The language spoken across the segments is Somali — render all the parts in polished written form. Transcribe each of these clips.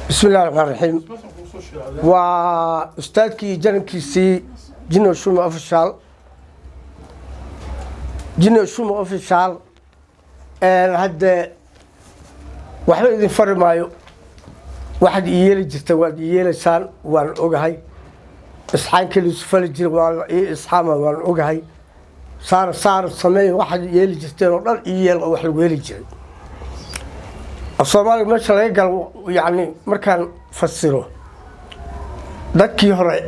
بسم الله الرحمن الرحيم وأستاذكي جنكيسي جنو شوم أوفيشال هذا واحد إذا فرق معه واحد ييلي جت واحد ييلي سان وان أوجهاي إصحاب كل سفل جر وان إصحاب وان أوجهاي صار سمي واحد ييلي جت ورا ييل واحد ييلي جر الصومالي مش قال يعني مركان فسره dadkii hore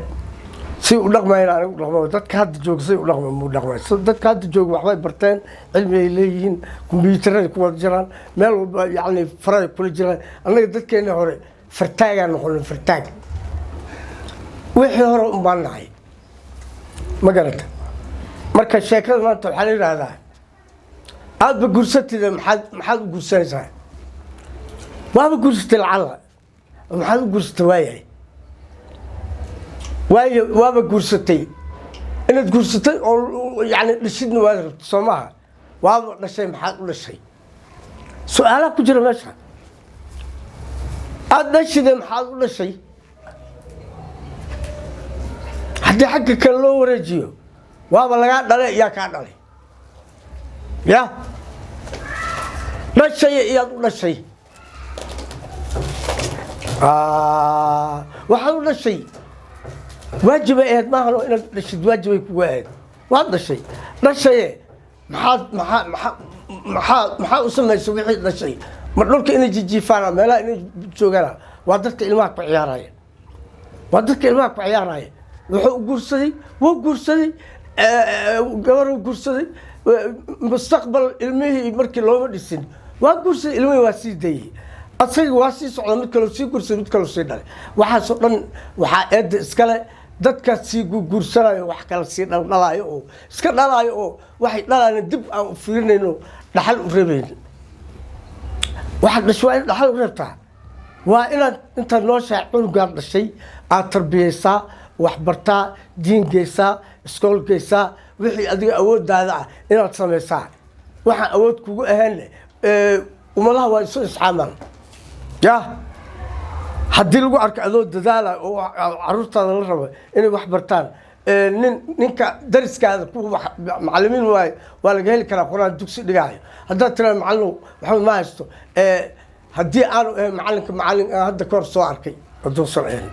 si u dhaqmayeen anigu dhaqmo dadka hadda joog si u dhaqmo mu dhaqmay dadka hadda joog waxbay barteen cilmi ay leeyihiin kumbiyuutarada ku wada jiraan meel walba yani faray kula jiraan anaga dadkeena hore fartaagaan noqon fartaag wixii hore u baanahay ma garata marka sheekada maanta waxa la yiraahdaa aad ba gursatida maxaad u gursanaysaa waaba gursatay lacala maxaad u gursatay waayay waaba gursatay inaad gursatay oo yani dhishidna waad rabto soo maaha waaba dhashay maxaad u dhashay su-aalaha ku jira meesha aad dhashide maxaad u dhashay haddii xagga kale loo wareejiyo waaba lagaa dhalay yaa kaa dhalay ya dhashay iyaad u dhashay waxaad u dhashay واجب إيه ما هو إن الشد واجب يكون واحد الشيء لا شيء محا أسمى يسوي لا شيء مرلوك إني جي فانا ما لا إني بتشوجنا وادرك الماء بعياراي وادرك الماء بعياراي وقرصدي وقرصدي قبر وقرصدي مستقبل علمي مركي لو مدرسين وقرصدي علمي واسيدي أصير واسي صعود متكلم سي قرصدي متكلم سي داري واحد صعود واحد إد إسكاله dadka si guursanayo wax kala si dhalaayo oo iska dhalaayo oo waxay dhalaan dib aan fiirinayno dhaxal u reebeen waxa dhashay dhaxal u reebtaa waa inaad inta noo shaacun gaar dhashay aad tarbiyeysaa wax bartaa diin geysaa iskool geysaa wixii adiga awoodaada ah inaad sameysaa waxa awood kugu ahaan umadaha waa isu isxaamaan yaa haddii lagu arko adoo dadaala oo caruurtaada la rabo inay wax bartaan ninka dariskaada ku macallimiin waa laga heli karaa quraan dugsi dhigaayo haddaad tiraa macallin waxba ma haysto haddii aanu macallin hadda ka hor soo arkay aduusan ahayn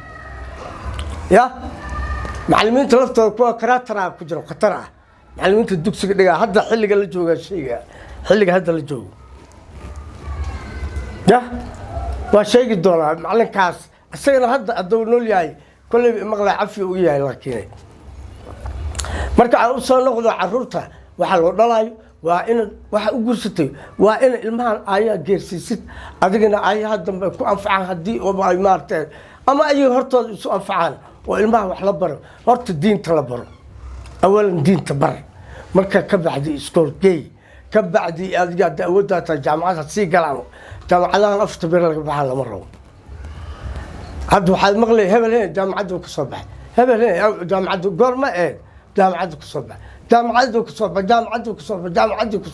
ya macallimiinta laftooda kuwa karaataraa ku jiro khatar ah macallimiinta dugsiga dhigaa hadda xilliga la joogaa shayga xilliga hadda la joogo ya waa sheegi doonaa macallinkaas asagana hadda hadduu nool yahay kolley maqlaa cafi u yahay laakiin marka aan u soo noqdo carruurta waxa loo dhalayo waa in waxa u guursatay waa in ilmahan ayaa geersiisid adigana ayaha dambe ku anfacaan haddii oo ay maartay ama ay hortooda isu anfacaan oo ilmaha wax la baro horta diinta la baro awalan diinta bar marka ka bacdi iskool geey ka bacdi adiga awoodda jaamacada si galaan jaamacadahan afta bir laga baxaa lama rabo hadda waxaad maqlay hebel jaamacadu ku soo baxay hebel jaamacadu goorma jaamacadu ku soo baxay jaamacadu ku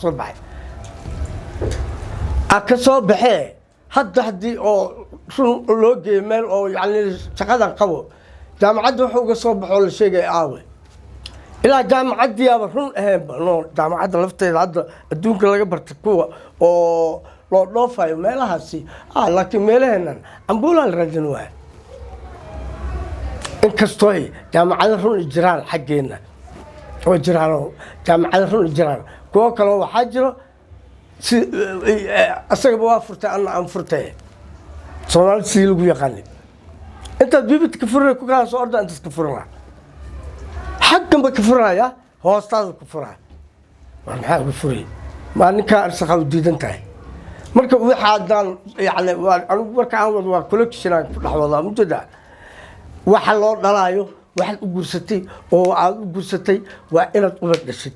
soo baxay ka soo baxay hadda hadii oo run loo geeyo meel oo yani shaqadan qabo jaamacadu wuxuu uga soo baxo la sheegay aawe ilaa jaamacadii aba run no jaamacada lafteeda hadda adduunka laga bartay kuwa oo loo dhoofayo meelahaasi laakiin meelaheenan ambuulaan raadin waay inkastoo jaamacada run jiraan xaggeena oo jiraan jaamacada run jiraan kuwo kale waxaa jiro si asagaba waa furtay anna aan furtay Soomaali si lagu yaqaan inta bibit ka furay ku kala soo orda inta ka furana xaggan ba ka furaya hoostaada ku furaa maxaa ku furay ma ninka arsaqa u diidan tahay marka waxaan yani anigu marka aan wado waa collection ku dhaxwada mudada waxa loo dhalaayo waxa u guursatay oo aad u guursatay waa inaad ubad dhashid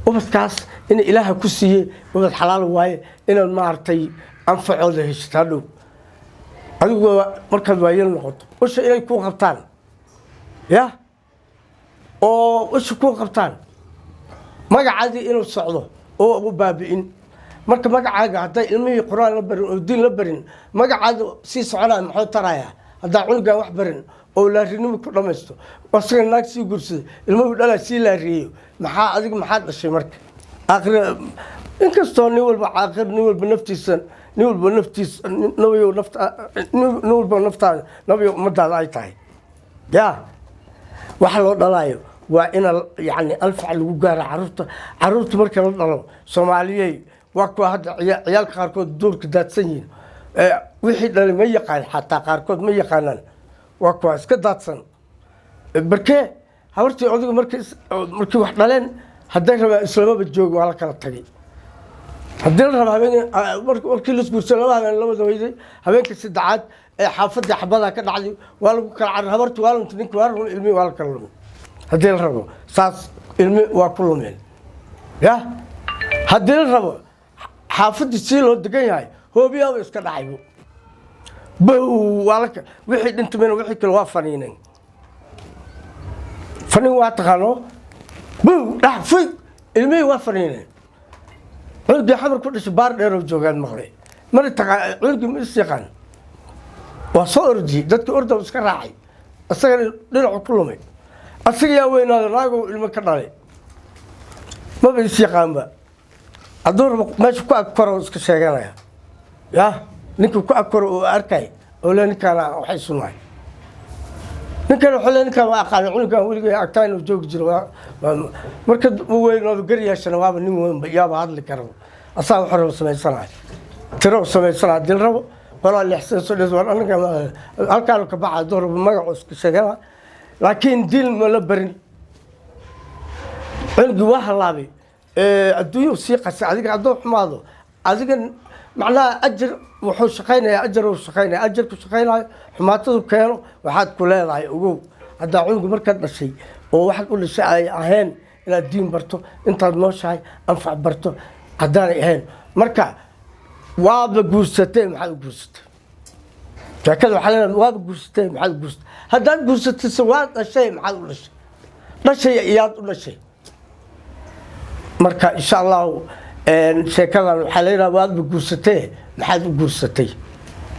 ubadkaas in ilaaha ku siiyay ubad xalaal waaye inaad maartay anfacooda heshtaa dhow adigu markaad waayeel noqoto usha inay ku qabtaan ya oo usha ku qabtaan magacaadii inuu socdo oo ugu baabi'in marka magacaaga hadday ilmihii quraan la barin oo diin la barin magacaada sii soconaya muxuu tarayaa haddaa cunugan wax barin oo laarinimo ku dhamaysto asaga naag sii guursaday ilmuhu dhalaa sii laariyeyo maxaa adiga maxaad dhashay marka aakhir inkastoo nin walba caaqir nin walba naftiisa nin walba naftaada nabiyo ummadaada ay tahay yaa waxa loo dhalaayo waa in yani alfac lagu gaaro caruurta marka la dhalo Soomaaliyay waa kuwa hadda ciyaalka qaarkood duurka daadsan yihiin wixii dhalay ma yaqaan xataa qaarkood ma yaqaanaan waa kuwa iska daadsan barkee habartii odayga markii wax dhaleen hadday rabaa islaamaba joog waa la kala tagay haddii la raba markii la isguursan laba habeen labada weyday habeenka saddexaad ee xaafadii xabada ka dhacday waa lagu kala carar habartii waa lunta ninka waa run ilmi waa la kala lumay haddii la rabo saas ilmi waa ku lumeen ya haddii la rabo xaafadii si loo degan yahay hoobiyaaba iska dhacaybo bow waa la wixii dhintameen wixii kale waa faniineen faniin waa taqaano bow dhaxfay ilmi waa faniineen cunugii xamar ku dhashay baar dheer oo joogaan maqlay mari taqaan cunugii ma is yaqaan waa soo ordi dadkii orda iska raacay asagana dhinacu ku lumay asaga yaa weynaado naago ilmo ka dhalay maba is yaqaanba hadduu meesha ku agkoro iska sheeganaya ya ninka ku agkoro oo arkay oo le ninkaana waxay sunahay ninkan wuxuu le ninkaan waa aqaanay cunugan weligay agtaa inuu joogi jiro marka weynaado garyaashana waaba nin weynba yaaba hadli kara asaa wuxuu rabo samaysanahay tiro samaysana haddii la rabo walaa lixsan soo dhes halkaan ka baxa hadduu rabo magacu iska sheegana laakiin diin ma la barin cunugii waa halaabay adduunyuu sii qasay adiga hadduu xumaado adiga macnaha ajar wuxuu shaqaynayaa ajar uu shaqaynaya ajarku shaqaynayo xumaatadu keeno waxaad ku leedahay ogow haddaa cunugu markaad dhashay oo waxaad u dhashay ay ahayn inaad diin barto intaad nooshahay anfac barto haddaanay ahayn marka waaba guursatee maxaad u guursatay sheekada waxaa leedahay waaba guursatee maxaad u guursatay haddaad guursatayse waad dhashay maxaad u dhashay dhashay iyaad u dhashay marka insha allahu sheekadan waxaa leedahay waadba guursatee maxaad u guursatay